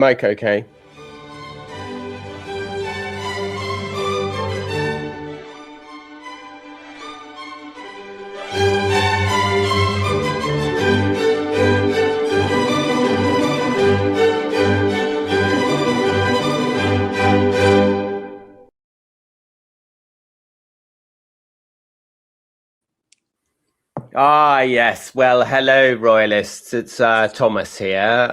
Mike, okay. Ah, yes. Well, hello, Royalists. It's Thomas here.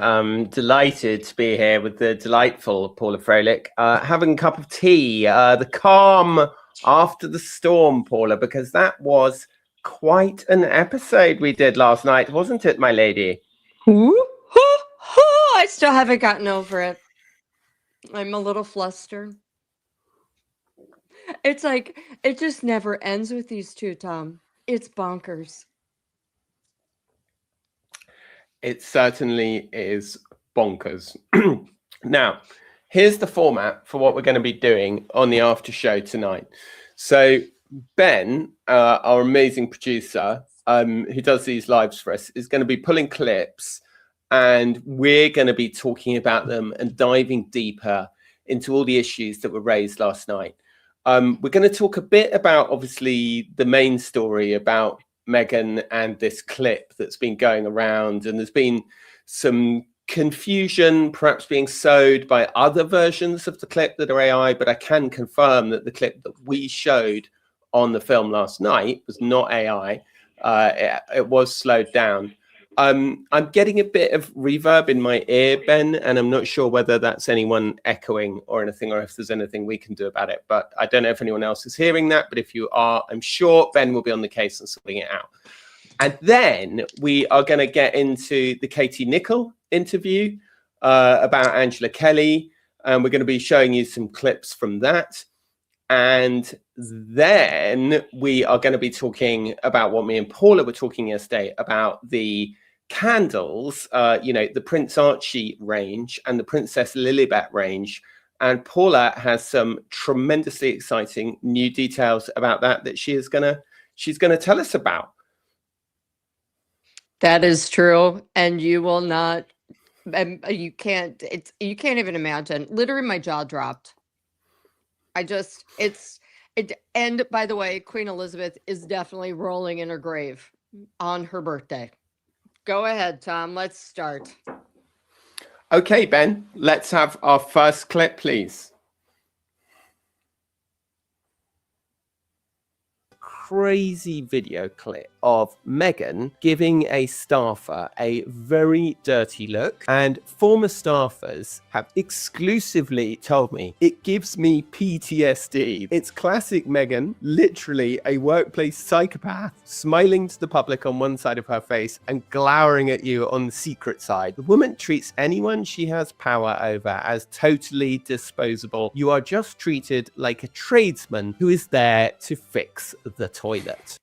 Delighted to be here with the delightful Paula Froelich, having a cup of tea, the calm after the storm, Paula, because that was quite an episode we did last night, wasn't it, my lady? I still haven't gotten over it. I'm a little flustered. It's like, it just never ends with these two, Tom. It's bonkers. It certainly is bonkers. Now, here's the format for what we're going to be doing on the after show tonight. So Ben, our amazing producer, who does these lives for us, is going to be pulling clips, and we're going to be talking about them and diving deeper into all the issues that were raised last night. We're going to talk a bit about, obviously, the main story about Meghan and this clip that's been going around, and there's been some confusion perhaps being sowed by other versions of the clip that are AI, but I can confirm that the clip that we showed on the film last night was not AI. It was slowed down. I'm getting a bit of reverb in my ear, Ben, and I'm not sure whether that's anyone echoing or anything, or if there's anything we can do about it. But I don't know if anyone else is hearing that. But if you are, I'm sure Ben will be on the case and sorting it out. And then we are going to get into the Katie Nicholl interview about Angela Kelly. And we're going to be showing you some clips from that. And then we are going to be talking about what me and Paula were talking yesterday about the candles, the Prince Archie range and the Princess Lilibet range. And Paula has some tremendously exciting new details about that she's gonna tell us about. That is true, and you will not. You can't even imagine. Literally, my jaw dropped. And by the way, Queen Elizabeth is definitely rolling in her grave on her birthday. Go ahead, Tom. Let's start. Okay, Ben, let's have our first clip, please. Crazy video clip of Meghan giving a staffer a very dirty look, and former staffers have exclusively told me it gives me PTSD. It's classic Meghan, literally a workplace psychopath, smiling to the public on one side of her face and glowering at you on the secret side. The woman treats anyone she has power over as totally disposable. You are just treated like a tradesman who is there to fix the toilet.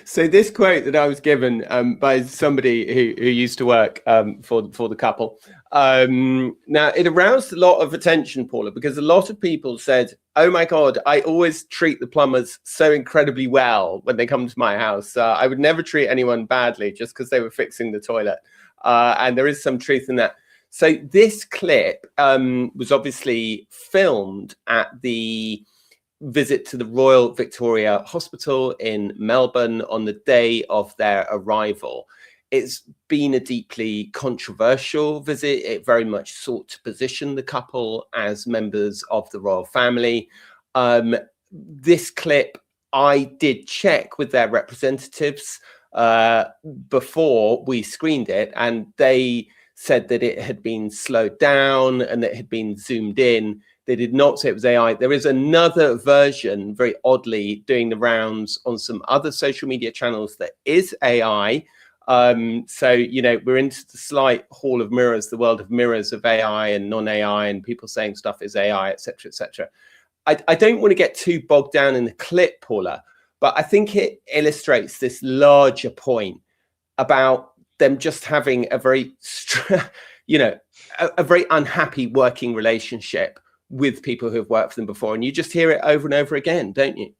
So this quote that I was given by somebody who used to work for the couple, now it aroused a lot of attention, Paula, because a lot of people said, oh my God, I always treat the plumbers so incredibly well when they come to my house. I would never treat anyone badly just because they were fixing the toilet. And there is some truth in that. So this clip was obviously filmed at the visit to the Royal Victoria Hospital in Melbourne on the day of their arrival. It's been a deeply controversial visit. It very much sought to position the couple as members of the royal family. This clip, I did check with their representatives before we screened it, and they said that it had been slowed down and that it had been zoomed in. They did not say it was AI. There is another version, very oddly, doing the rounds on some other social media channels that is AI. So, we're into the slight hall of mirrors, the world of mirrors of AI and non-AI, and people saying stuff is AI, et cetera, et cetera. I don't want to get too bogged down in the clip, Paula, but I think it illustrates this larger point about them just having a very, a very unhappy working relationship with people who have worked for them before. And you just hear it over and over again, don't you?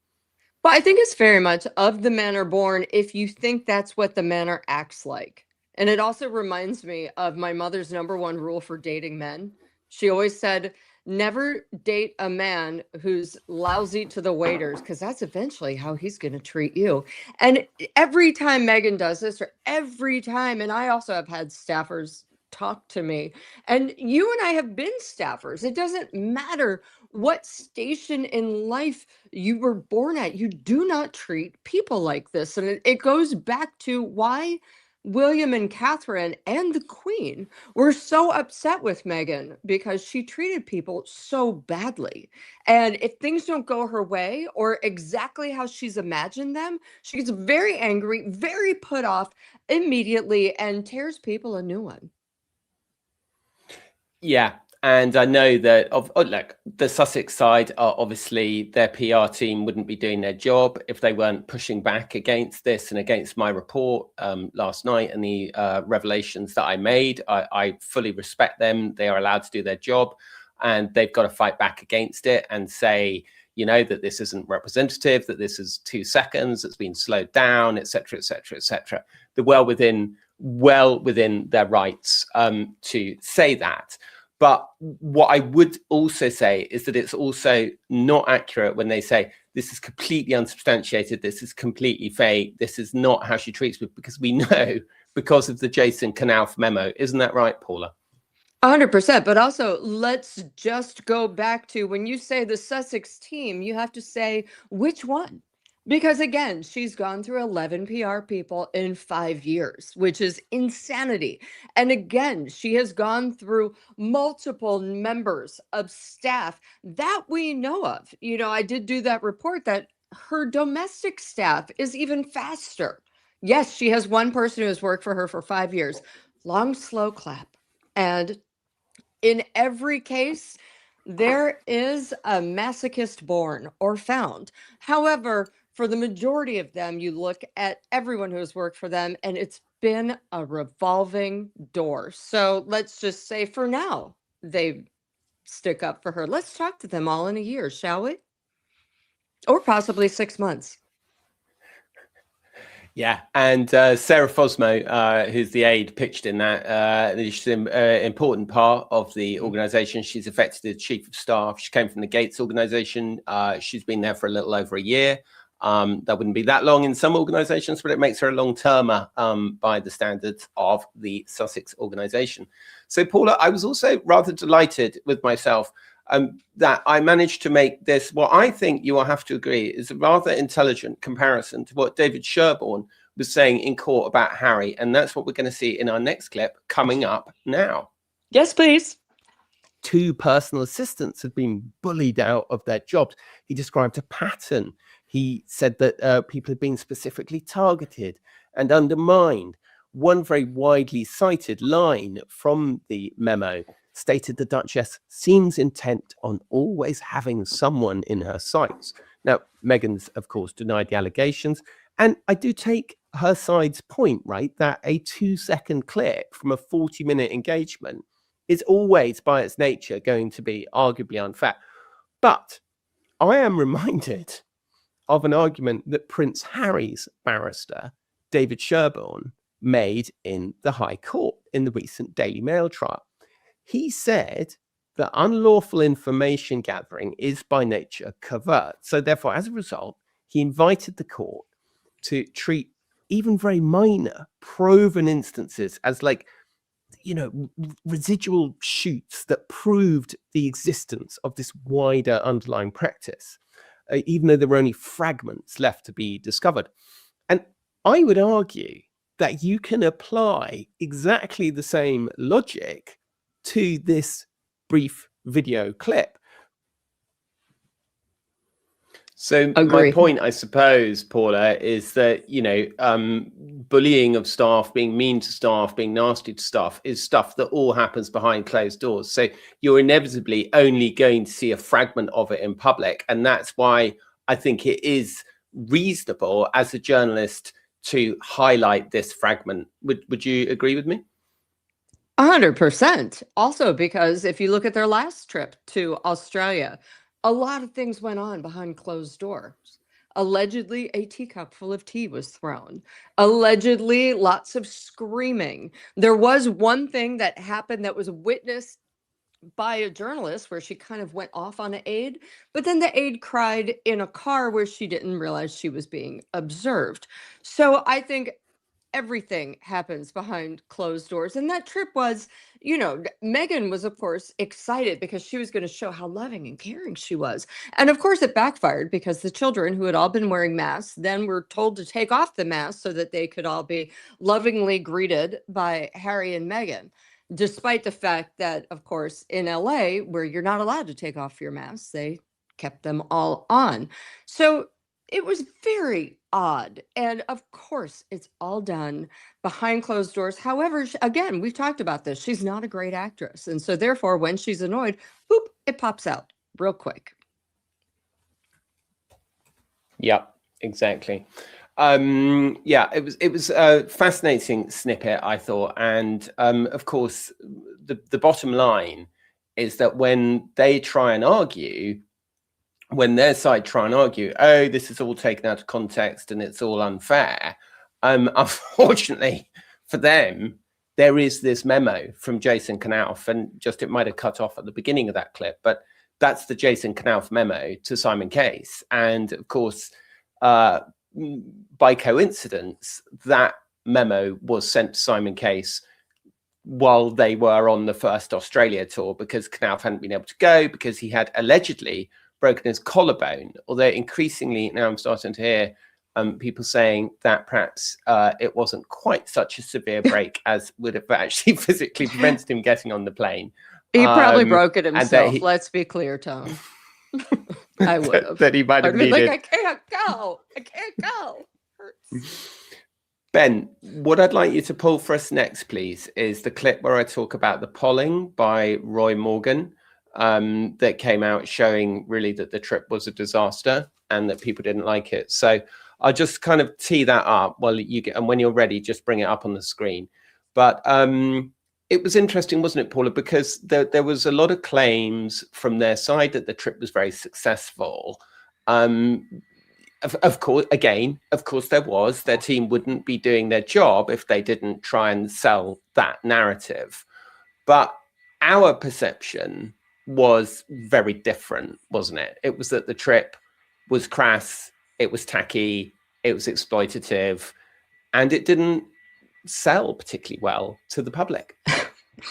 Well, I think it's very much of the manner born if you think that's what the manner acts like. And it also reminds me of my mother's number one rule for dating men. She always said, never date a man who's lousy to the waiters, because that's eventually how he's going to treat you. And every time Meghan does this, or every time, and I also have had staffers talk to me, and you and I have been staffers. It doesn't matter what station in life you were born at. You do not treat people like this. And it goes back to why William and Catherine and the Queen were so upset with Meghan, because she treated people so badly. And if things don't go her way or exactly how she's imagined them, she gets very angry, very put off immediately, and tears people a new one. Yeah. And I know that look, the Sussex side are obviously, their PR team wouldn't be doing their job if they weren't pushing back against this and against my report last night and the revelations that I made. I fully respect them. They are allowed to do their job, and they've got to fight back against it and say, you know, that this isn't representative, that this is 2 seconds, it's been slowed down, etc., etc., etc. They're well within their rights to say that. But what I would also say is that it's also not accurate when they say this is completely unsubstantiated, this is completely fake, this is not how she treats people, because we know because of the Jason Knauf memo. Isn't that right, Paula? 100%. But also, let's just go back to when you say the Sussex team, you have to say which one. Because again, she's gone through 11 PR people in 5 years, which is insanity. And again, she has gone through multiple members of staff that we know of. You know, I did do that report that her domestic staff is even faster. Yes, she has one person who has worked for her for 5 years. Long, slow clap. And in every case, there is a masochist born or found. However, for the majority of them, you look at everyone who has worked for them, and it's been a revolving door. So let's just say for now, they stick up for her. Let's talk to them all in a year, shall we? Or possibly 6 months. Yeah, and Sarah Fosmo, who's the aide, pitched in that. She's an important part of the organisation. She's effectively the chief of staff. She came from the Gates organisation. She's been there for a little over a year. That wouldn't be that long in some organisations, but it makes her a long-termer by the standards of the Sussex organisation. So, Paula, I was also rather delighted with myself that I managed to make this, what I think you will have to agree is a rather intelligent comparison to what David Sherborne was saying in court about Harry. And that's what we're going to see in our next clip coming up now. Yes, please. 2 personal assistants had been bullied out of their jobs. He described a pattern. He said that people had been specifically targeted and undermined. One very widely cited line from the memo stated the Duchess seems intent on always having someone in her sights. Now, Meghan's, of course, denied the allegations. And I do take her side's point, right, that a 2-second clip from a 40-minute engagement is always, by its nature, going to be arguably unfair. But I am reminded of an argument that Prince Harry's barrister, David Sherborne, made in the High Court in the recent Daily Mail trial. He said that unlawful information gathering is by nature covert. So therefore, as a result, he invited the court to treat even very minor proven instances as like, you know, residual shoots that proved the existence of this wider underlying practice, even though there were only fragments left to be discovered. And I would argue that you can apply exactly the same logic to this brief video clip. So my point, I suppose, Paula, is that, you know, bullying of staff, being mean to staff, being nasty to staff is stuff that all happens behind closed doors. So you're inevitably only going to see a fragment of it in public. And that's why I think it is reasonable as a journalist to highlight this fragment. Would you agree with me? 100%. Also, because if you look at their last trip to Australia, a lot of things went on behind closed doors. Allegedly, a teacup full of tea was thrown. Allegedly, lots of screaming. There was one thing that happened that was witnessed by a journalist where she kind of went off on an aide, but then the aide cried in a car where she didn't realize she was being observed. So I think everything happens behind closed doors. And that trip was, Meghan was, of course, excited because she was going to show how loving and caring she was. And of course, it backfired because the children who had all been wearing masks then were told to take off the masks so that they could all be lovingly greeted by Harry and Meghan. Despite the fact that, of course, in LA, where you're not allowed to take off your masks, they kept them all on. So it was very odd. And of course, it's all done behind closed doors. However, again, we've talked about this. She's not a great actress. And so therefore, when she's annoyed, boop, it pops out real quick. Yep, exactly. Yeah, it was a fascinating snippet, I thought. And of course, the bottom line is that when they try and argue, when their side try and argue, oh, this is all taken out of context and it's all unfair. Unfortunately for them, there is this memo from Jason Knauf, and just it might have cut off at the beginning of that clip, but that's the Jason Knauf memo to Simon Case. And of course, by coincidence, that memo was sent to Simon Case while they were on the first Australia tour, because Knauf hadn't been able to go because he had allegedly broken his collarbone. Although increasingly now I'm starting to hear people saying that perhaps it wasn't quite such a severe break as would have actually physically prevented him getting on the plane. He probably broke it himself. Let's be clear, Tom. I would have. That he might have needed. Like, I can't go. I can't go. Hurts. Ben, what I'd like you to pull for us next, please, is the clip where I talk about the polling by Roy Morgan that came out showing really that the trip was a disaster and that people didn't like it. So I'll just kind of tee that up while you get, and when you're ready, just bring it up on the screen. But it was interesting, wasn't it, Paula? Because there was a lot of claims from their side that the trip was very successful. Of course, there was. Their team wouldn't be doing their job if they didn't try and sell that narrative. But our perception was very different, wasn't it? It was that the trip was crass, it was tacky, it was exploitative, and it didn't sell particularly well to the public.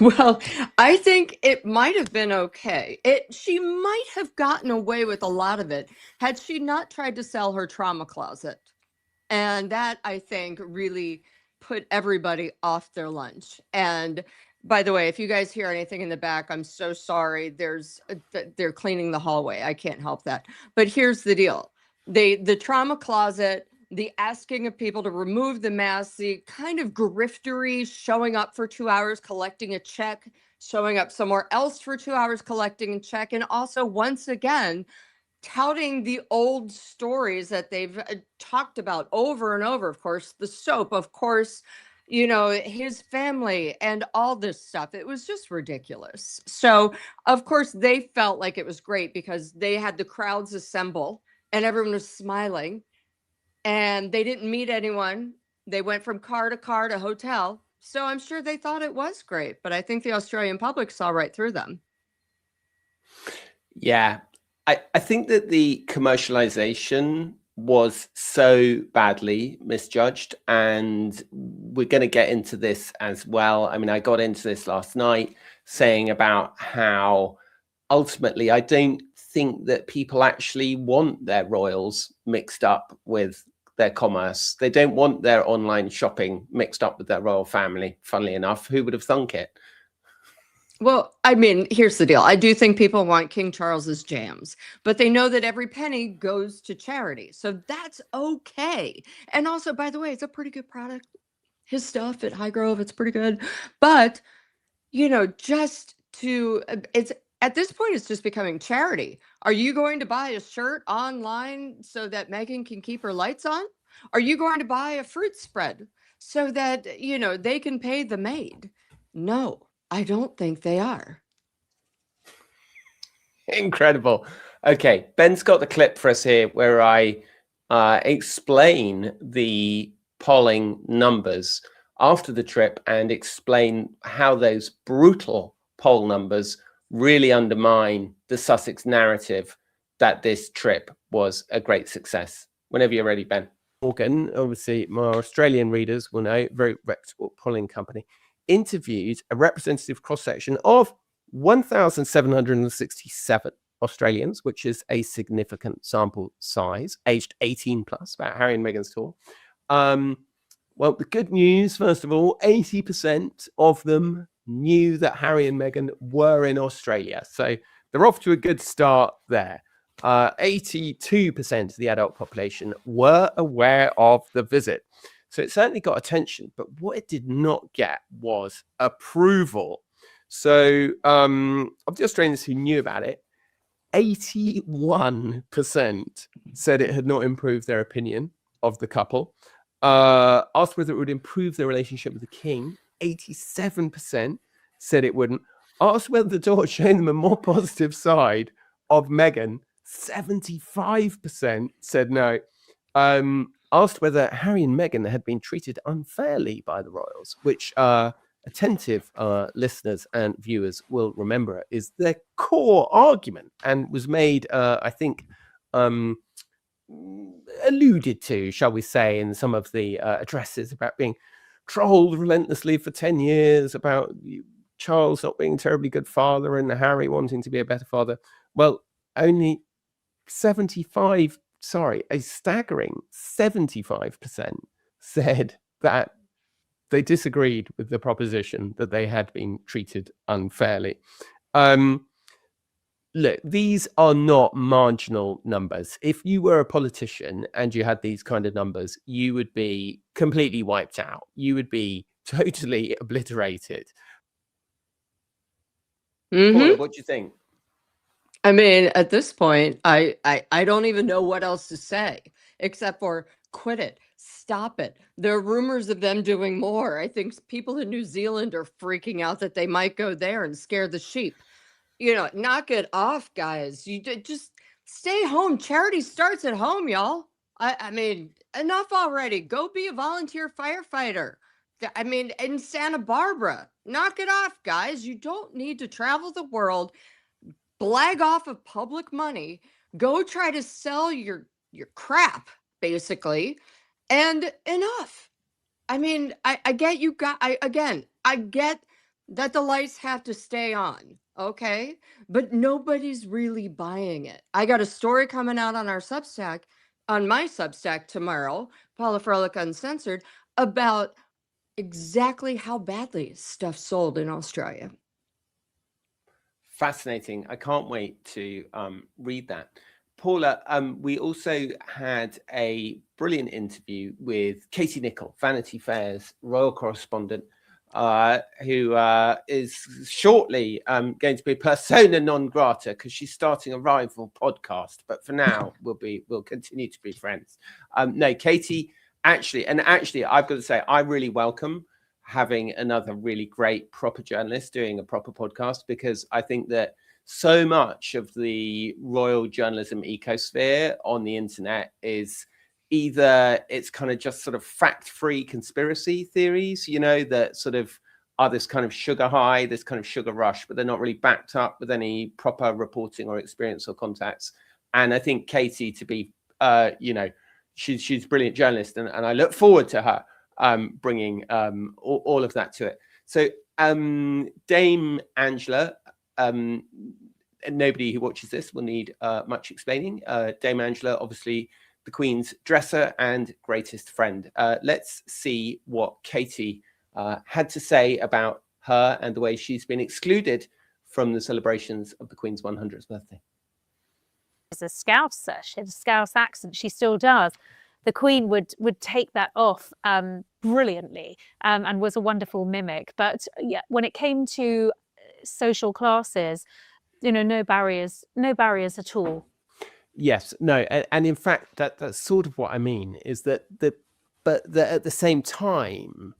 Well, I think it might have been okay. She might have gotten away with a lot of it had she not tried to sell her trauma closet. And that, I think, really put everybody off their lunch. And by the way, if you guys hear anything in the back, I'm so sorry. They're cleaning the hallway. I can't help that. But here's the deal. The trauma closet, the asking of people to remove the mask, the kind of griftery, showing up for 2 hours, collecting a check, showing up somewhere else for 2 hours, collecting a check, and also, once again, touting the old stories that they've talked about over and over. Of course, the soap, of course, his family and all this stuff. It was just ridiculous. So, of course, they felt like it was great because they had the crowds assemble and everyone was smiling. And they didn't meet anyone. They went from car to hotel. So I'm sure they thought it was great. But I think the Australian public saw right through them. Yeah, I think that the commercialization was so badly misjudged. And we're going to get into this as well. I mean, I got into this last night saying about how ultimately I don't think that people actually want their royals mixed up with their commerce. They don't want their online shopping mixed up with their royal family, funnily enough. Who would have thunk it? Well, I mean, here's the deal. I do think people want King Charles's jams, but they know that every penny goes to charity. So that's okay. And also, by the way, it's a pretty good product. His stuff at Highgrove, it's pretty good. But, it's at this point, it's just becoming charity. Are you going to buy a shirt online so that Meghan can keep her lights on? Are you going to buy a fruit spread so that, they can pay the maid? No, I don't think they are. Incredible. Okay, Ben's got the clip for us here where I explain the polling numbers after the trip and explain how those brutal poll numbers really undermine the Sussex narrative that this trip was a great success. Whenever you're ready, Ben. Morgan, obviously my Australian readers will know, very reputable polling company, interviewed a representative cross-section of 1,767 Australians, which is a significant sample size, aged 18 plus, about Harry and Meghan's tour. Well, the good news, first of all, 80% of them knew that Harry and Meghan were in Australia. So they're off to a good start there. 82% of the adult population were aware of the visit. So it certainly got attention, but what it did not get was approval. So of the Australians who knew about it, 81% said it had not improved their opinion of the couple. Asked whether it would improve their relationship with the king, 87% said it wouldn't. Asked whether the tour had shown them a more positive side of Meghan, 75% said no. Asked whether Harry and Meghan had been treated unfairly by the royals, which attentive listeners and viewers will remember is their core argument and was made, I think, alluded to, shall we say, in some of the addresses about being trolled relentlessly for 10 years, about Charles not being a terribly good father and Harry wanting to be a better father. Well, only a staggering 75% said that they disagreed with the proposition that they had been treated unfairly. Look, these are not marginal numbers. If you were a politician and you had these kind of numbers, you would be completely wiped out. You would be totally obliterated. Paula, what do you think? I mean, at this point, I don't even know what else to say except for quit it, stop it. There are rumors of them doing more. I think people in New Zealand are freaking out that they might go there and scare the sheep. Knock it off, guys. You just stay home. Charity starts at home, y'all. I mean, enough already. Go be a volunteer firefighter. I mean, in Santa Barbara, knock it off, guys. You don't need to travel the world, blag off of public money, go try to sell your crap, basically, and enough. I mean, I get you got I get that the lights have to stay on, okay? But nobody's really buying it. I got a story coming out on our Substack, on my Substack tomorrow, Paula Froelich Uncensored, about exactly how badly stuff sold in Australia. Fascinating. I can't wait to read that. Paula, we also had a brilliant interview with Katie Nicholl, Vanity Fair's royal correspondent, who is shortly going to be persona non grata because she's starting a rival podcast. But for now, we'll continue to be friends. No, Katie, actually, I've got to say, I really welcome having another really great proper journalist doing a proper podcast, because I think that so much of the royal journalism ecosphere on the internet is either it's kind of just sort of fact-free conspiracy theories, that sort of are this kind of sugar high, this kind of sugar rush, but they're not really backed up with any proper reporting or experience or contacts. And I think Katie, to be, she's a brilliant journalist, and I look forward to her bringing all of that to it. So Dame Angela, nobody who watches this will need much explaining. Dame Angela, obviously the Queen's dresser and greatest friend. Let's see what Katie had to say about her and the way she's been excluded from the celebrations of the Queen's 100th birthday. As a Scouser, she had a Scouse accent. She still does. The Queen would take that off brilliantly and was a wonderful mimic. But yeah, when it came to social classes, no barriers at all. Yes, no, and in fact, that's sort of what I mean, is that at the same time,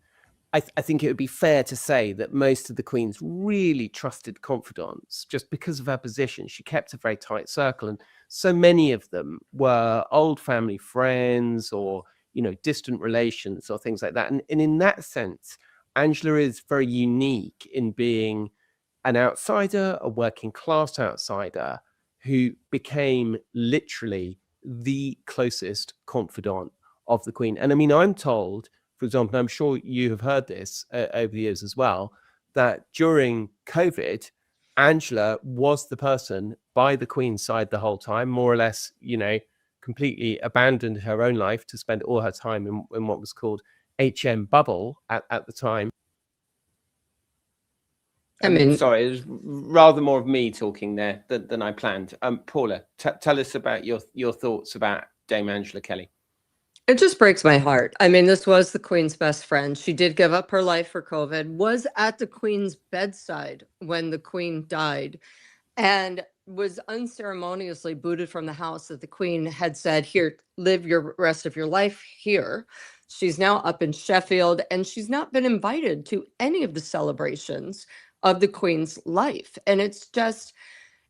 I think it would be fair to say that most of the Queen's really trusted confidants, just because of her position, she kept a very tight circle, and so many of them were old family friends or, you know, distant relations or things like that. And in that sense, Angela is very unique in being an outsider, a working class outsider, who became literally the closest confidant of the Queen. And I mean, I'm told, for example, I'm sure you have heard this over the years as well, that during COVID, Angela was the person by the Queen's side the whole time, more or less, you know, completely abandoned her own life to spend all her time in what was called HM bubble at the time. I mean, sorry, it was rather more of me talking there than I planned. Paula, tell us about your thoughts about Dame Angela Kelly. it just breaks my heart. I mean, this was the Queen's best friend. She did give up her life for COVID, was at the Queen's bedside when the Queen died, and was unceremoniously booted from the house that the Queen had said, here, live your rest of your life here. She's now up in Sheffield, and she's not been invited to any of the celebrations of the Queen's life. And it's just,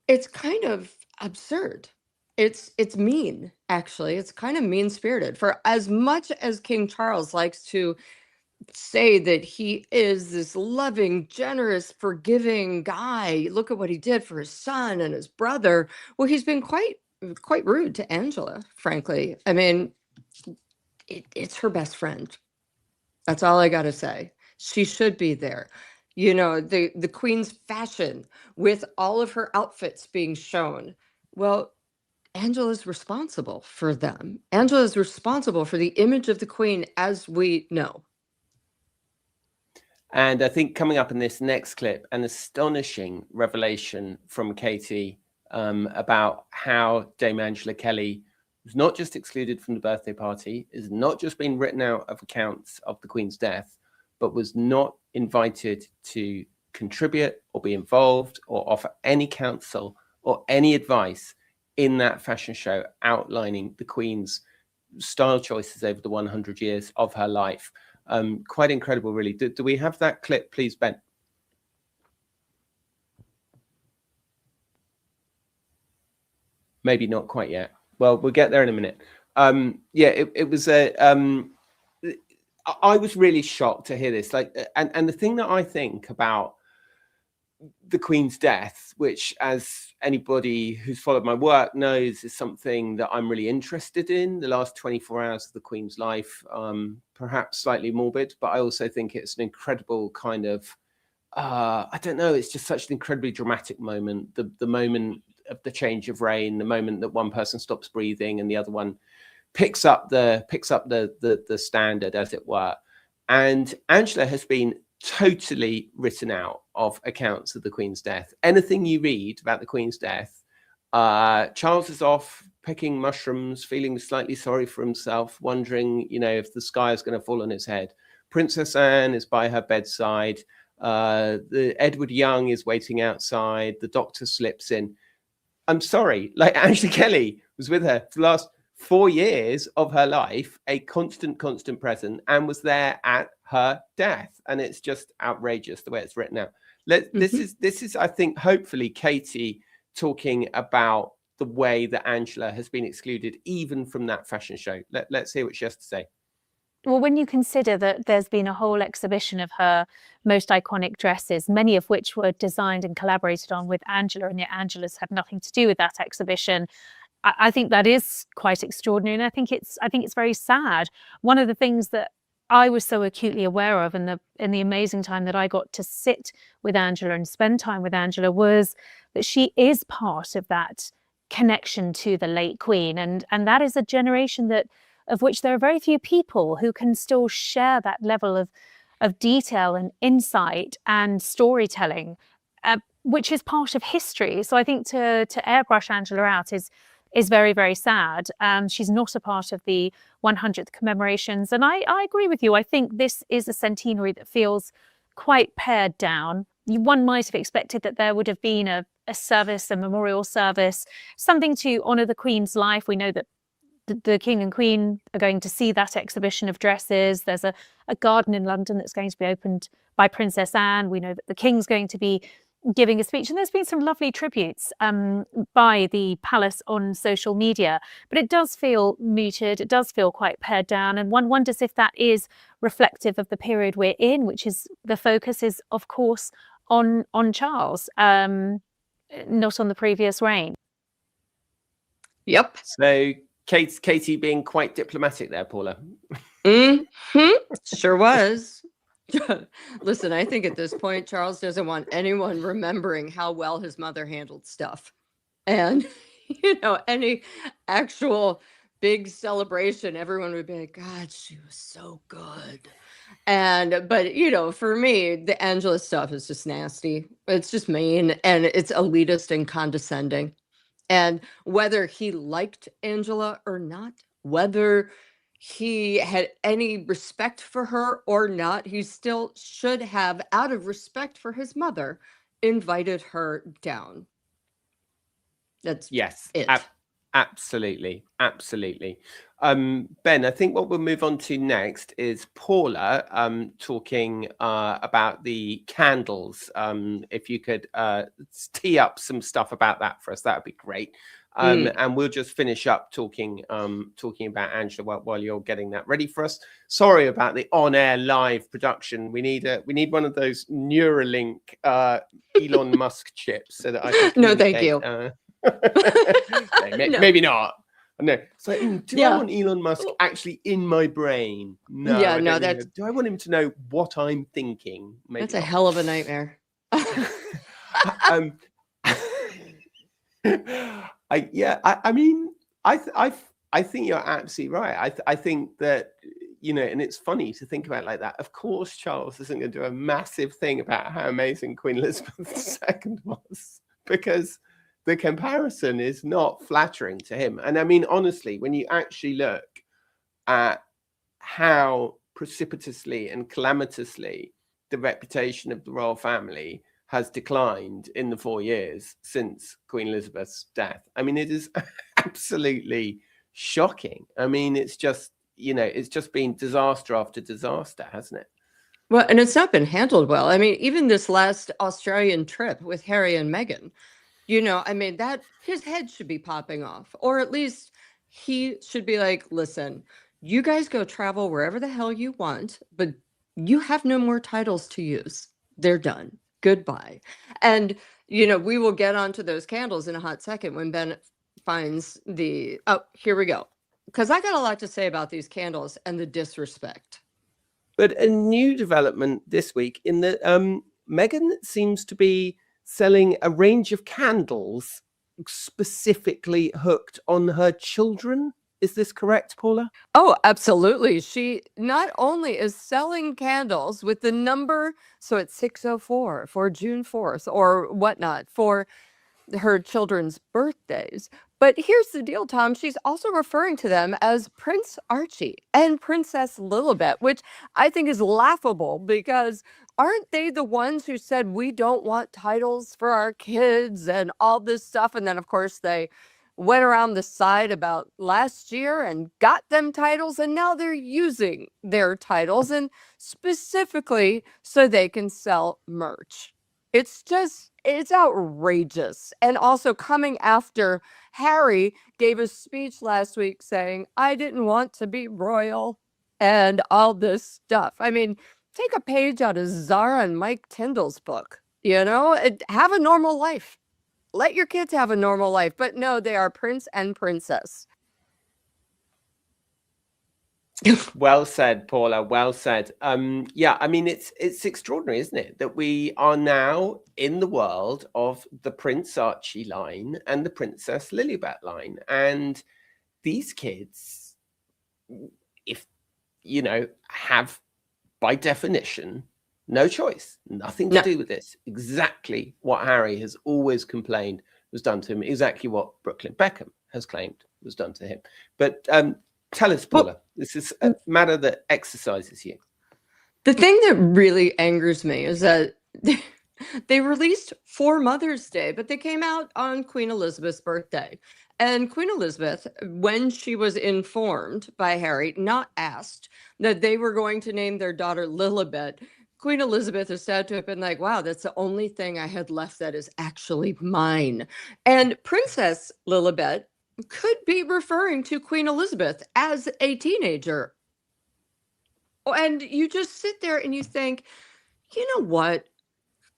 it's kind of absurd. It's mean, actually. It's kind of mean-spirited. For as much as King Charles likes to say that he is this loving, generous, forgiving guy, look at what he did for his son and his brother. Well, he's been quite rude to Angela, frankly. I mean, it's her best friend. That's all I got to say. She should be there. You know, the Queen's fashion with all of her outfits being shown. Well, Angela's responsible for them. Angela's responsible for the image of the Queen as we know. And I think coming up in this next clip, an astonishing revelation from Katie about how Dame Angela Kelly was not just excluded from the birthday party, is not just been written out of accounts of the Queen's death, but was not invited to contribute or be involved or offer any counsel or any advice in that fashion show outlining the Queen's style choices over the 100 years of her life. Quite incredible, really. Do we have that clip, please, Ben? Maybe not quite yet. Well, we'll get there in a minute. Yeah, it was a... I was really shocked to hear this. Like, and the thing that I think about the Queen's death, which, as anybody who's followed my work knows, is something that I'm really interested in, the last 24 hours of the Queen's life, perhaps slightly morbid, but I also think it's an incredible kind of, I don't know, it's just such an incredibly dramatic moment, the moment of the change of reign, the moment that one person stops breathing and the other one picks up the standard, as it were. And Angela has been totally written out of accounts of the Queen's death. Anything you read about the Queen's death, Charles is off picking mushrooms, feeling slightly sorry for himself, wondering, you know, if the sky is going to fall on his head. Princess Anne is by her bedside. The Edward Young is waiting outside. The doctor slips in. I'm sorry, like Angela Kelly was with her for the last 4 years of her life, a constant present, and was there at her death. And it's just outrageous the way it's written out. This is, I think, hopefully Katie talking about the way that Angela has been excluded even from that fashion show. Let's hear what she has to say. Well, when you consider that there's been a whole exhibition of her most iconic dresses, many of which were designed and collaborated on with Angela, and yet Angela's had nothing to do with that exhibition, I think that is quite extraordinary, and I think it's very sad. One of the things that I was so acutely aware of in the amazing time that I got to sit with Angela and spend time with Angela was that she is part of that connection to the late Queen, and that is a generation of which there are very few people who can still share that level of detail and insight and storytelling, which is part of history. So I think to airbrush Angela out is very, very sad. She's not a part of the 100th commemorations. And I agree with you. I think this is a centenary that feels quite pared down. One might have expected that there would have been a service, a memorial service, something to honour the Queen's life. We know that the King and Queen are going to see that exhibition of dresses. There's a garden in London that's going to be opened by Princess Anne. We know that the King's going to be giving a speech, and there's been some lovely tributes by the palace on social media, but it does feel muted. It does feel quite pared down, and one wonders if that is reflective of the period we're in, which is the focus is, of course, on Charles, not on the previous reign. Yep. So Katie being quite diplomatic there, Paula. Sure was. Listen, I think at this point, Charles doesn't want anyone remembering how well his mother handled stuff. And, any actual big celebration, everyone would be like, God, she was so good. But for me, the Angela stuff is just nasty. It's just mean, and it's elitist and condescending. And whether he liked Angela or not, whether he had any respect for her or not, he still should have, out of respect for his mother, invited her down. That's it. Absolutely. Ben, I think what we'll move on to next is Paula talking about the candles. If you could tee up some stuff about that for us, that would be great. And we'll just finish up talking about Angela while you're getting that ready for us. Sorry about the on-air live production. We need one of those Neuralink Elon Musk chips so that I can No, thank you. No. Maybe not. No. It's like, do I want Elon Musk actually in my brain? No. Yeah, no. Do I want him to know what I'm thinking? Maybe that's a hell of a nightmare. I mean, I think you're absolutely right. I think that, and it's funny to think about it like that. Of course, Charles isn't going to do a massive thing about how amazing Queen Elizabeth II was, because the comparison is not flattering to him. And I mean, honestly, when you actually look at how precipitously and calamitously the reputation of the royal family has declined in the 4 years since Queen Elizabeth's death, I mean, it is absolutely shocking. I mean, it's just been disaster after disaster, hasn't it? Well, and it's not been handled well. I mean, even this last Australian trip with Harry and Meghan, I mean, that his head should be popping off, or at least he should be like, listen, you guys go travel wherever the hell you want, but you have no more titles to use. They're done. Goodbye. And, we will get onto those candles in a hot second when Ben finds here we go. Because I got a lot to say about these candles and the disrespect. But a new development this week in that Meghan seems to be selling a range of candles specifically hooked on her children. Is this correct, Paula? Oh, absolutely. She not only is selling candles with the number, so it's 604 for June 4th or whatnot for her children's birthdays. But here's the deal, Tom. She's also referring to them as Prince Archie and Princess Lilibet, which I think is laughable because aren't they the ones who said we don't want titles for our kids and all this stuff? And then, of course, they went around the side about last year and got them titles, and now they're using their titles, and specifically so they can sell merch. It's outrageous. And also coming after Harry gave a speech last week saying, I didn't want to be royal and all this stuff. I mean, take a page out of Zara and Mike Tyndall's book, have a normal life. Let your kids have a normal life. But no, they are prince and princess. Well said, Paula. Well said. I mean, it's extraordinary, isn't it, that we are now in the world of the Prince Archie line and the Princess Lilibet line, and these kids, if have by definition no choice, nothing to do with this. Exactly what Harry has always complained was done to him. Exactly what Brooklyn Beckham has claimed was done to him. But tell us, Paula, this is a matter that exercises you. The thing that really angers me is that they released for Mother's Day, but they came out on Queen Elizabeth's birthday. And Queen Elizabeth, when she was informed by Harry, not asked, that they were going to name their daughter Lilibet, Queen Elizabeth is said to have been like, wow, that's the only thing I had left that is actually mine. And Princess Lilibet could be referring to Queen Elizabeth as a teenager. And you just sit there and you think, you know what?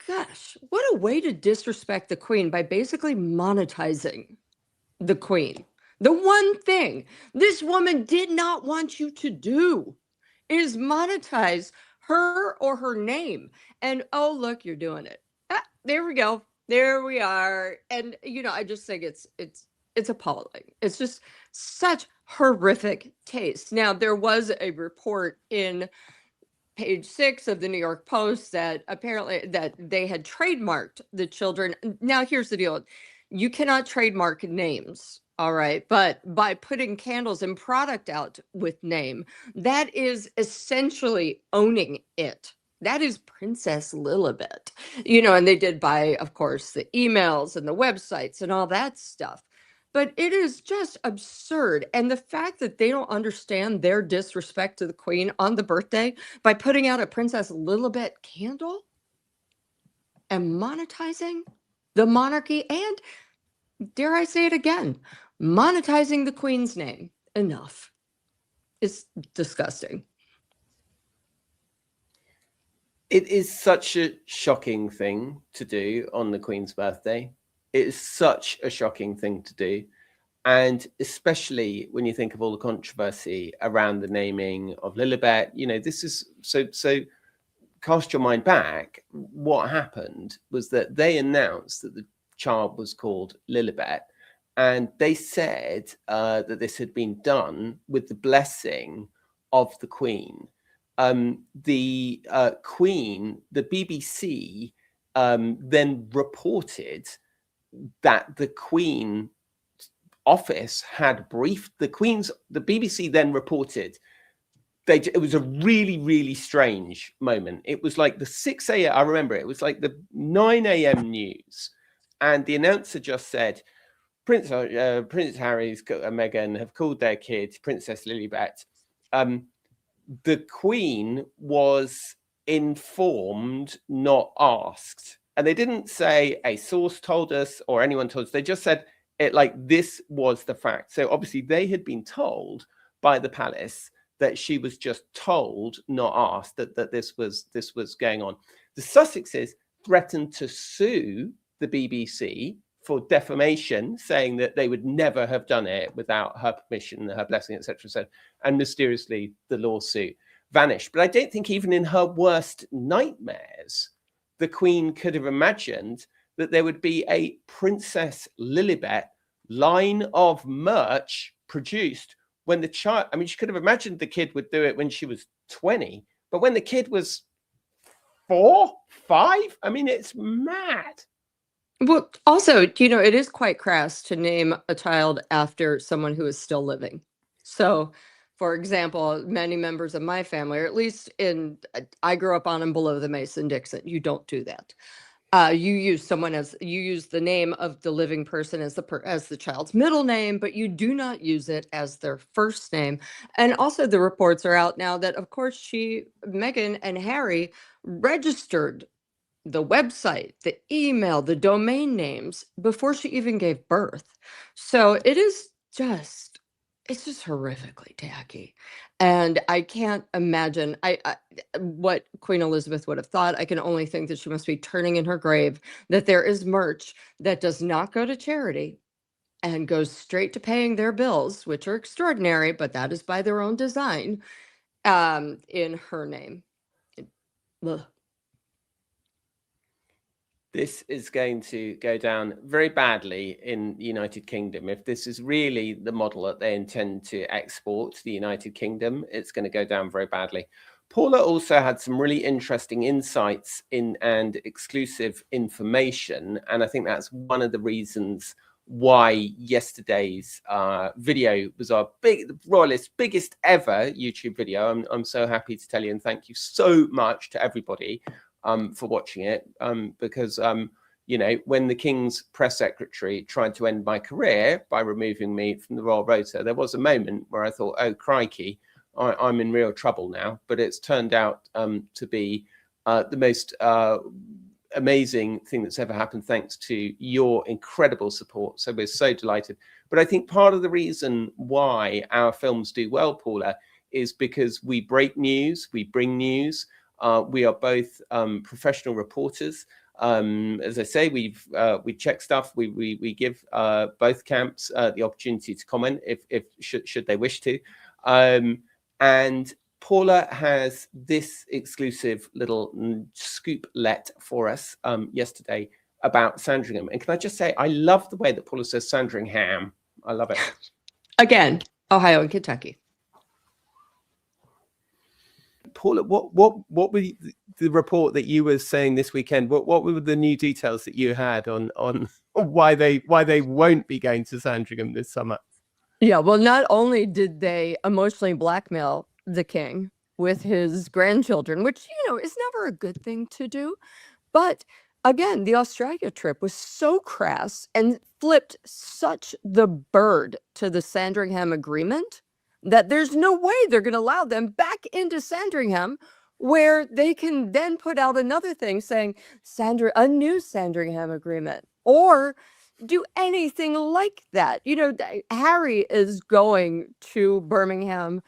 Gosh, what a way to disrespect the Queen by basically monetizing the Queen. The one thing this woman did not want you to do is monetize her or her name. And oh, look, you're doing it. Ah, there we go. There we are. And you know, I just think it's appalling. It's just such horrific taste. Now, there was a report in page 6 of the New York Post that apparently that they had trademarked the children. Now, here's the deal. You cannot trademark names, all right? But by putting candles and product out with name, that is essentially owning it. That is Princess Lilibet. You know, and they did buy, of course, the emails and the websites and all that stuff. But it is just absurd. And the fact that they don't understand their disrespect to the Queen on the birthday by putting out a Princess Lilibet candle and monetizing the monarchy and, dare I say it again, monetizing the Queen's name. Enough. It's disgusting. It is such a shocking thing to do on the Queen's birthday. It is such a shocking thing to do. And especially when you think of all the controversy around the naming of Lilibet, you know, this is so cast your mind back. What happened was that they announced that the child was called Lilibet, and they said that this had been done with the blessing of the Queen. The Queen, the BBC then reported that the Queen office had briefed the Queen's. The BBC then reported it was a really strange moment. It was like the 6 a.m. I remember it was like the 9 a.m. news, and the announcer just said, Prince Harry and Meghan have called their kid Princess Lilibet. The Queen was informed, not asked. And they didn't say a source told us or anyone told us. They just said it like this was the fact. So obviously they had been told by the palace that she was just told, not asked, that this was going on. The Sussexes threatened to sue the BBC for defamation, saying that they would never have done it without her permission, her blessing, etc., etc. And mysteriously, the lawsuit vanished. But I don't think even in her worst nightmares, the Queen could have imagined that there would be a Princess Lilibet line of merch produced when the child, I mean, she could have imagined the kid would do it when she was 20, but when the kid was 4, 5, I mean, it's mad. Well, also, you know, it is quite crass to name a child after someone who is still living. So, for example, many members of my family, or at least I grew up on and below the Mason-Dixon. You don't do that. You use the name of the living person as the child's middle name, but you do not use it as their first name. And also, the reports are out now that, of course, Meghan and Harry registered the website, the email, the domain names before she even gave birth. So it's just horrifically tacky. And I can't imagine what Queen Elizabeth would have thought. I can only think that she must be turning in her grave, that there is merch that does not go to charity and goes straight to paying their bills, which are extraordinary, but that is by their own design, in her name. Ugh. This is going to go down very badly in the United Kingdom. If this is really the model that they intend to export to the United Kingdom, it's going to go down very badly. Paula also had some really interesting insights and exclusive information. And I think that's one of the reasons why yesterday's video was our Royalist biggest ever YouTube video. I'm so happy to tell you, and thank you so much to everybody for watching it, because you know, when the King's press secretary tried to end my career by removing me from the Royal Rota, there was a moment where I thought, oh, crikey, I'm in real trouble now. But it's turned out to be the most amazing thing that's ever happened, thanks to your incredible support. So we're so delighted. But I think part of the reason why our films do well, Paula, is because we break news, we bring news. We are both professional reporters. As I say, we check stuff. We give both camps the opportunity to comment if should they wish to. And Paula has this exclusive little scoop-let for us yesterday about Sandringham. And can I just say, I love the way that Paula says Sandringham. I love it. Again, Ohio and Kentucky. Paula, what were the report that you were saying this weekend? What were the new details that you had on why they won't be going to Sandringham this summer? Yeah, well, not only did they emotionally blackmail the king with his grandchildren, which, you know, is never a good thing to do, but again, the Australia trip was so crass and flipped such the bird to the Sandringham agreement that there's no way they're going to allow them back into Sandringham, where they can then put out another thing saying a new Sandringham agreement, or do anything like that. You know, Harry is going to Birmingham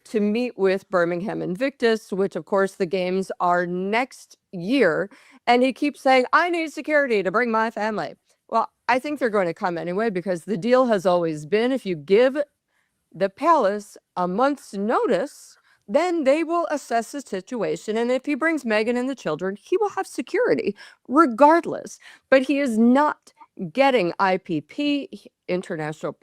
to meet with Birmingham Invictus, which of course the games are next year. And he keeps saying, I need security to bring my family. Well, I think they're going to come anyway, because the deal has always been, if you give the palace a month's notice, then they will assess the situation. And if he brings Meghan and the children, he will have security regardless. But he is not getting IPP, International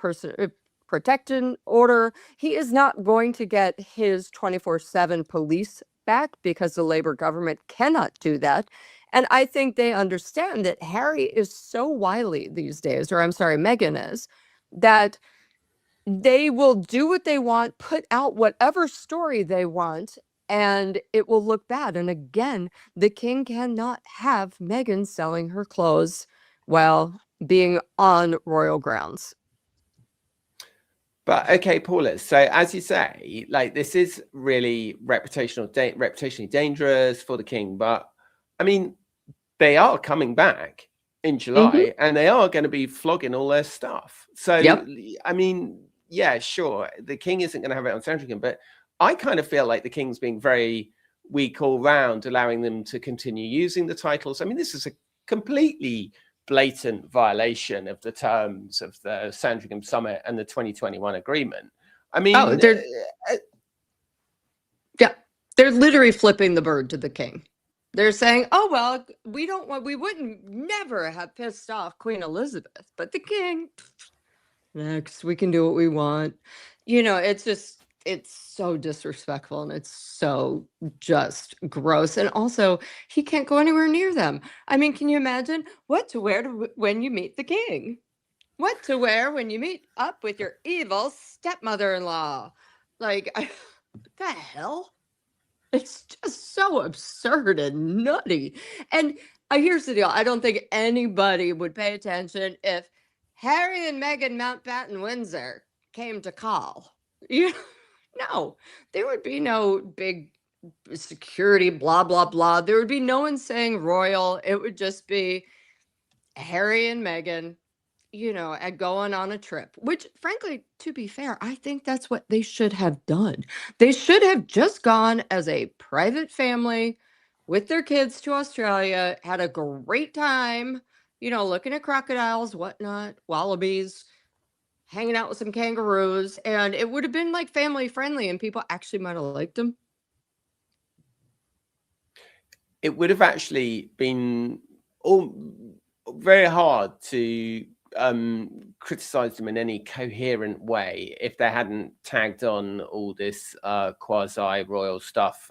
Protection Order. He is not going to get his 24/7 police back, because the Labour government cannot do that. And I think they understand that Harry is so wily these days, or I'm sorry, Meghan is, that they will do what they want, put out whatever story they want, and it will look bad. And again, the king cannot have Meghan selling her clothes while being on royal grounds. But okay, Paula, so as you say, like, this is really reputationally dangerous for the king. But I mean, they are coming back in July, and they are going to be flogging all their stuff. So, I mean, yeah, sure, the king isn't going to have it on Sandringham, but I kind of feel like the king's being very weak all round, allowing them to continue using the titles. I mean, this is a completely blatant violation of the terms of the Sandringham Summit and the 2021 agreement. I mean, they're literally flipping the bird to the king. They're saying, oh, well, we wouldn't never have pissed off Queen Elizabeth, but the king, next, we can do what we want. You know, it's so disrespectful, and it's so just gross. And also, he can't go anywhere near them. I mean, can you imagine what to wear when you meet the king? What to wear when you meet up with your evil stepmother-in-law? Like, what the hell? It's just so absurd and nutty. And here's the deal. I don't think anybody would pay attention if Harry and Meghan Mountbatten Windsor came to call. No, there would be no big security, blah, blah, blah. There would be no one saying royal. It would just be Harry and Meghan, you know, and going on a trip, which, frankly, to be fair, I think that's what they should have done. They should have just gone as a private family with their kids to Australia, had a great time, you know, looking at crocodiles, whatnot, wallabies, hanging out with some kangaroos, and it would have been like family friendly, and people actually might have liked them. It would have actually been very hard to criticize them in any coherent way if they hadn't tagged on all this quasi royal stuff.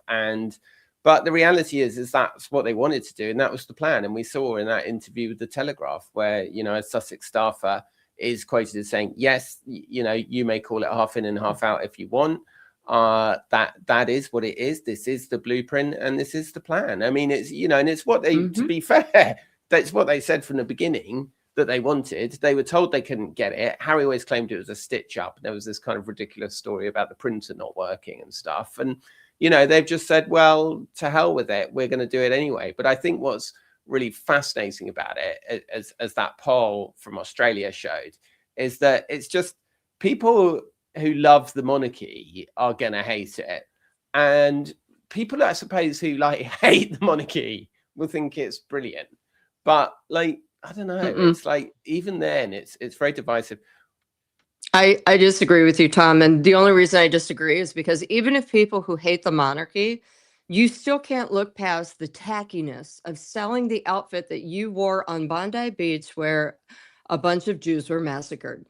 But the reality is that's what they wanted to do, and that was the plan. And we saw in that interview with the Telegraph, where, you know, a Sussex staffer is quoted as saying, yes, you know, you may call it half in and half out if you want. That is what it is. This is the blueprint, and this is the plan. I mean, it's, you know, and it's what they, to be fair, that's what they said from the beginning that they wanted. They were told they couldn't get it. Harry always claimed it was a stitch up. There was this kind of ridiculous story about the printer not working and stuff. And, you know, they've just said, well, to hell with it. We're going to do it anyway. But I think what's really fascinating about it, as that poll from Australia showed, is that it's just people who love the monarchy are going to hate it. And people, I suppose, who like hate the monarchy will think it's brilliant. But like, I don't know. It's like, even then, it's very divisive. I disagree with you, Tom. And the only reason I disagree is because even if people who hate the monarchy, you still can't look past the tackiness of selling the outfit that you wore on Bondi Beach, where a bunch of Jews were massacred,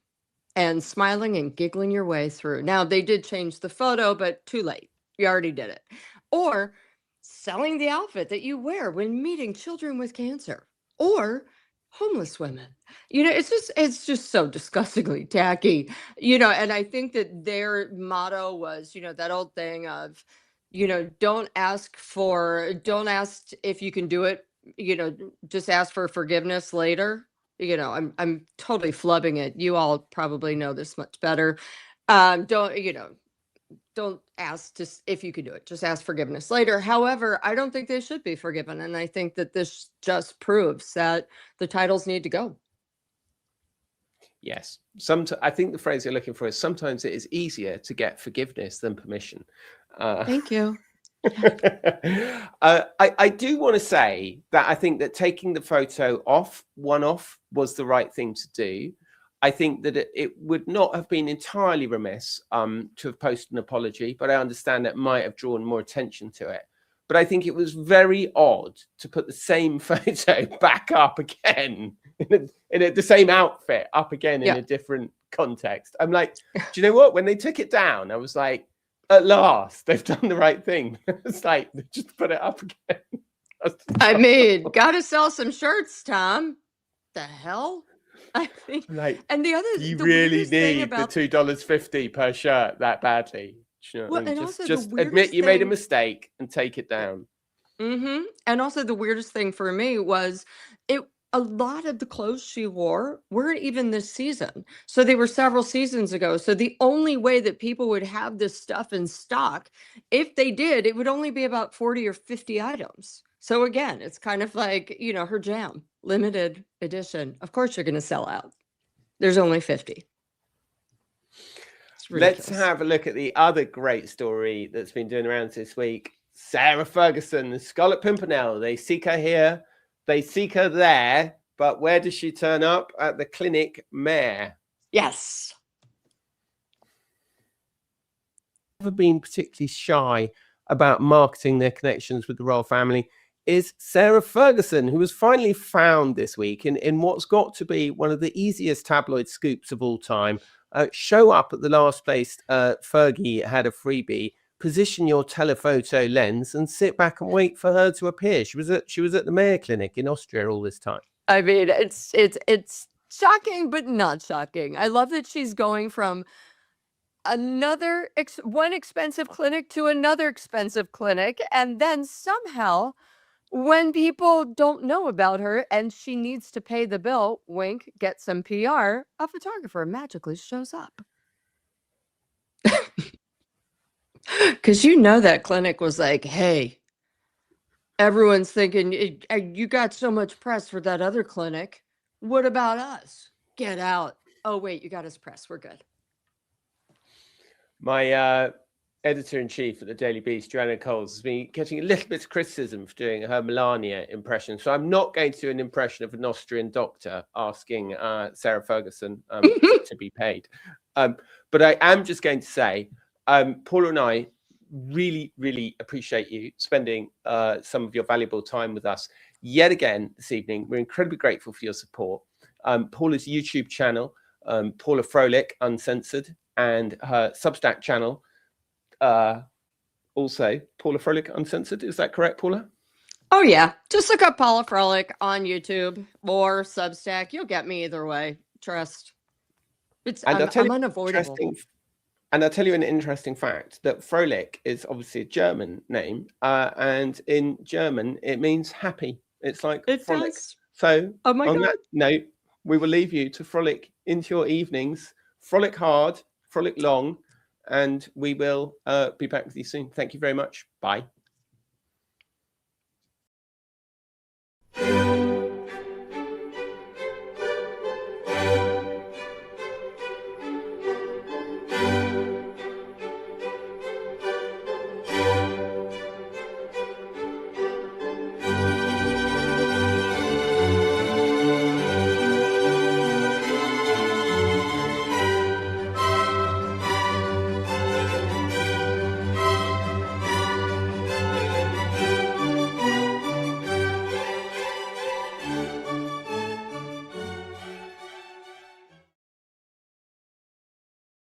and smiling and giggling your way through. Now, they did change the photo, but too late. You already did it. Or selling the outfit that you wear when meeting children with cancer, or homeless women. You know, it's just so disgustingly tacky. You know, and I think that their motto was, you know, that old thing of, you know, don't ask if you can do it, you know, just ask for forgiveness later. You know, I'm totally flubbing it. You all probably know this much better. Don't ask just if you can do it. Just ask forgiveness later. However, I don't think they should be forgiven, and I think that this just proves that the titles need to go. Yes. I think the phrase you're looking for is, sometimes it is easier to get forgiveness than permission. Thank you. I do want to say that I think that taking the photo off was the right thing to do. I think that it would not have been entirely remiss to have posted an apology, but I understand that might have drawn more attention to it. But I think it was very odd to put the same photo back up again in the same outfit up again in a different context. I'm like, do you know what? When they took it down, I was like, at last, they've done the right thing. It's like, just put it up again. I mean, gotta sell some shirts, Tom. The hell? I think, like, and the really weirdest thing need about the $2.50 per shirt that badly. You know well, what I mean? and also Just the admit weirdest you made a thing, mistake and take it down. and also the weirdest thing for me was a lot of the clothes she wore weren't even this season. So they were several seasons ago. So the only way that people would have this stuff in stock, if they did, it would only be about 40 or 50 items. So again, it's kind of like, you know, her jam, limited edition. Of course you're going to sell out. There's only 50. It's ridiculous. Let's have a look at the other great story that's been doing around this week. Sarah Ferguson, the Scarlet Pimpernel. They seek her here. They seek her there. But where does she turn up? At the Clinic Mare. Yes. Never been particularly shy about marketing their connections with the royal family is Sarah Ferguson, who was finally found this week in what's got to be one of the easiest tabloid scoops of all time. Show up at the last place Fergie had a freebie, position your telephoto lens and sit back and wait for her to appear. She was at the Mayo Clinic in Austria all this time. I mean, it's shocking, but not shocking. I love that she's going from one expensive clinic to another expensive clinic, and then somehow, when people don't know about her and she needs to pay the bill, wink, get some PR, a photographer magically shows up. Because you know that clinic was like, hey, everyone's thinking, you got so much press for that other clinic. What about us? Get out. Oh, wait, you got us press. We're good. My editor-in-chief at the Daily Beast, Joanna Coles, has been getting a little bit of criticism for doing her Melania impression. So I'm not going to do an impression of an Austrian doctor asking Sarah Ferguson to be paid. But I am just going to say, Paula and I really, really appreciate you spending some of your valuable time with us yet again this evening. We're incredibly grateful for your support. Paula's YouTube channel, Paula Froelich Uncensored, and her Substack channel, also Paula Froelich Uncensored. Is that correct, Paula? Oh, yeah. Just look up Paula Froelich on YouTube or Substack. You'll get me either way. Trust. I'm unavoidable. And I'll tell you an interesting fact, that Froelich is obviously a German name, and in German it means happy. It's like it frolic. does. So Oh my on God. that note, we will leave you to frolic into your evenings, frolic hard, frolic long, and we will be back with you soon. Thank you very much. Bye.